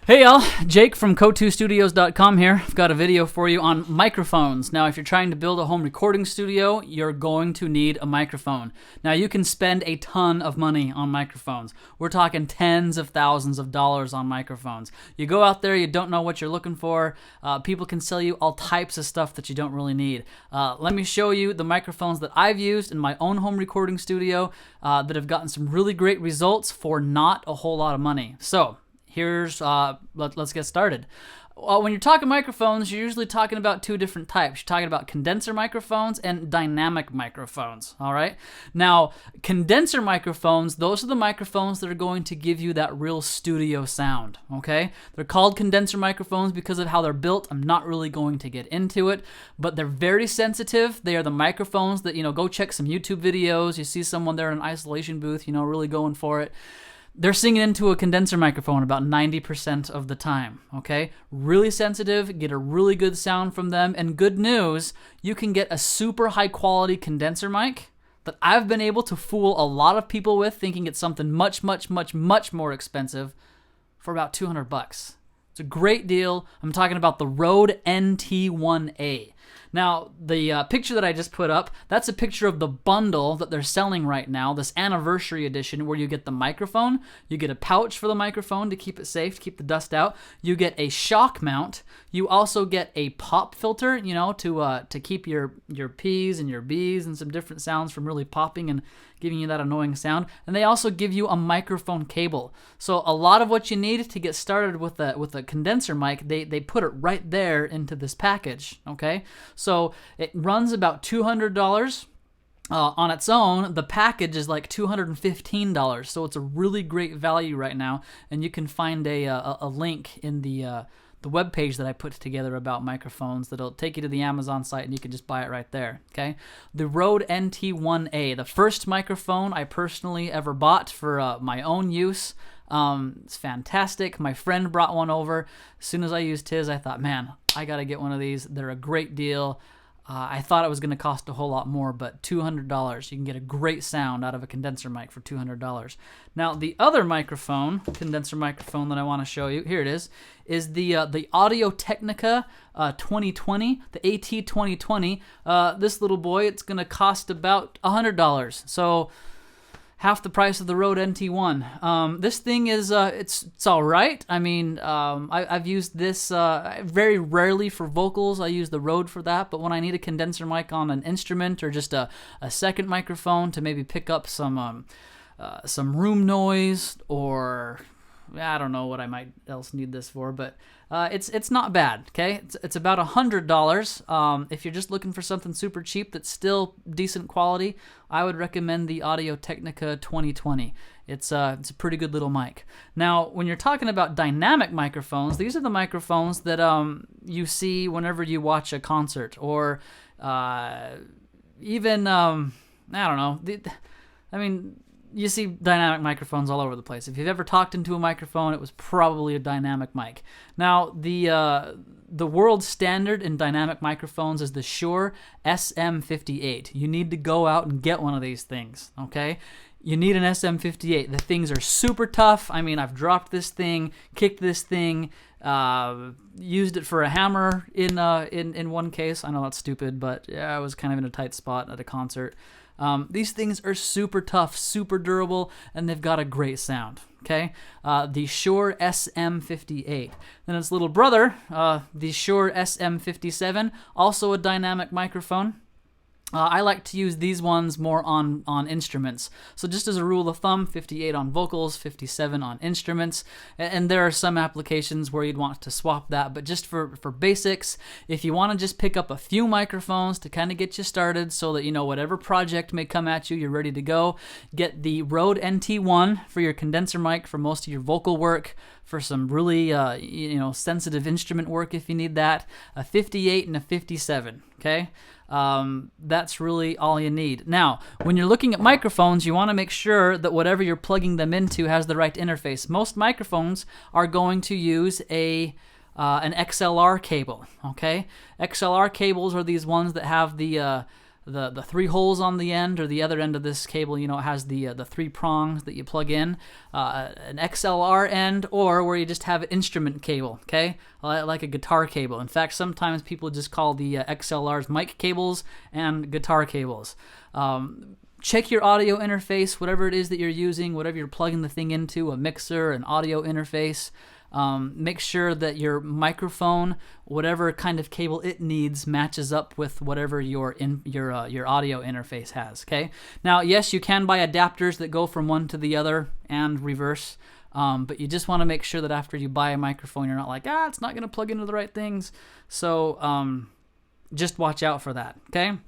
Hey y'all, Jake from KOTUstudios.com here. I've got a video for you on microphones. Now, if you're trying to build a home recording studio, you're going to need a microphone. Now, you can spend a ton of money on microphones. We're talking tens of thousands of dollars on microphones. You go out there, you don't know what you're looking for. People can sell you all types of stuff that you don't really need. Let me show you the microphones that I've used in my own home recording studio that have gotten some really great results for not a whole lot of money. So, let's get started. When you're talking microphones, you're usually talking about two different types. You're talking about condenser microphones and dynamic microphones, all right? Now, condenser microphones, those are the microphones that are going to give you that real studio sound, okay? They're called condenser microphones because of how they're built. I'm not really going to get into it, but they're very sensitive. They are the microphones that, go check some YouTube videos. You see someone there in an isolation booth, really going for it. They're singing into a condenser microphone about 90% of the time, okay? Really sensitive, get a really good sound from them, and good news, you can get a super high quality condenser mic that I've been able to fool a lot of people with thinking it's something much, much, much, much more expensive for about $200. It's a great deal. I'm talking about the Rode NT1A. Now, the picture that I just put up, that's a picture of the bundle that they're selling right now, this anniversary edition where you get the microphone, you get a pouch for the microphone to keep it safe, to keep the dust out, you get a shock mount, you also get a pop filter, to keep your P's and your B's and some different sounds from really popping and giving you that annoying sound, and they also give you a microphone cable. So a lot of what you need to get started with a condenser mic, they put it right there into this package, okay? So it runs about $200 on its own. The package is like $215, so it's a really great value right now, and you can find a link in the web page that I put together about microphones that'll take you to the Amazon site and you can just buy it right there, okay? The Rode NT1A, the first microphone I personally ever bought for my own use. It's fantastic. My friend brought one over. As soon as I used his, I thought, man, I gotta get one of these. They're a great deal. I thought it was going to cost a whole lot more, but $200. You can get a great sound out of a condenser mic for $200. Now, the other condenser microphone that I want to show you, here it is the Audio-Technica 2020, the AT2020. This little boy, it's going to cost about $100. So half the price of the Rode NT1. This thing is, it's all right. I mean, I've used this very rarely for vocals. I use the Rode for that, but when I need a condenser mic on an instrument or just a second microphone to maybe pick up some room noise, or I don't know what I might else need this for, but it's not bad, okay? It's about $100. If you're just looking for something super cheap that's still decent quality, I would recommend the Audio-Technica 2020. It's a pretty good little mic. Now, when you're talking about dynamic microphones, these are the microphones that you see whenever you watch a concert, or even I don't know. You see dynamic microphones all over the place. If you've ever talked into a microphone, it was probably a dynamic mic. Now, the world standard in dynamic microphones is the Shure Sm57. You need to go out and get one of these things, okay? You need an Sm58. The things are super tough. I mean, I've dropped this thing, kicked this thing, used it for a hammer in one case. I know that's stupid, but yeah, I was kind of in a tight spot at a concert. These things are super tough, super durable, and they've got a great sound, okay? The Shure Sm58. Then its little brother, the Shure Sm57, also a dynamic microphone. I like to use these ones more on instruments. So just as a rule of thumb, 58 on vocals, 57 on instruments. And there are some applications where you'd want to swap that. But just for basics, if you want to just pick up a few microphones to kind of get you started so that, whatever project may come at you, you're ready to go, get the Rode NT1 for your condenser mic for most of your vocal work, for some really, sensitive instrument work if you need that, a 58 and a 57, okay? That's really all you need. Now, when you're looking at microphones, you want to make sure that whatever you're plugging them into has the right interface. Most microphones are going to use an XLR cable, okay? XLR cables are these ones that have the the 3 holes on the end, or the other end of this cable, you know, it has the 3 prongs that you plug in, an XLR end, or where you just have an instrument cable, okay, like a guitar cable. In fact, sometimes people just call the XLRs mic cables and guitar cables. Check your audio interface, whatever it is that you're using, whatever you're plugging the thing into, a mixer, an audio interface. Make sure that your microphone, whatever kind of cable it needs, matches up with whatever your audio interface has. Okay. Now, yes, you can buy adapters that go from one to the other and reverse, but you just want to make sure that after you buy a microphone, you're not like, it's not going to plug into the right things. So just watch out for that. Okay.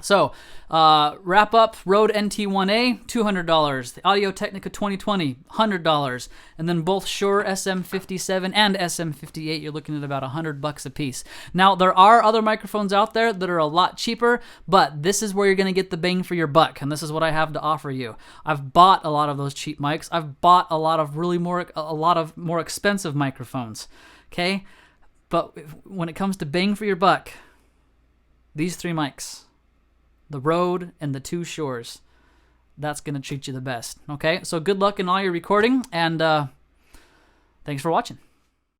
So, wrap up, Rode NT1A, $200, the Audio-Technica 2020, $100, and then both Shure Sm57 and Sm58, you're looking at about $100 a piece. Now, there are other microphones out there that are a lot cheaper, but this is where you're going to get the bang for your buck, and this is what I have to offer you. I've bought a lot of those cheap mics. I've bought a lot of more expensive microphones, okay? But when it comes to bang for your buck, these 3 mics, the Rode and the 2 Shures, that's going to treat you the best. Okay, so good luck in all your recording, and thanks for watching.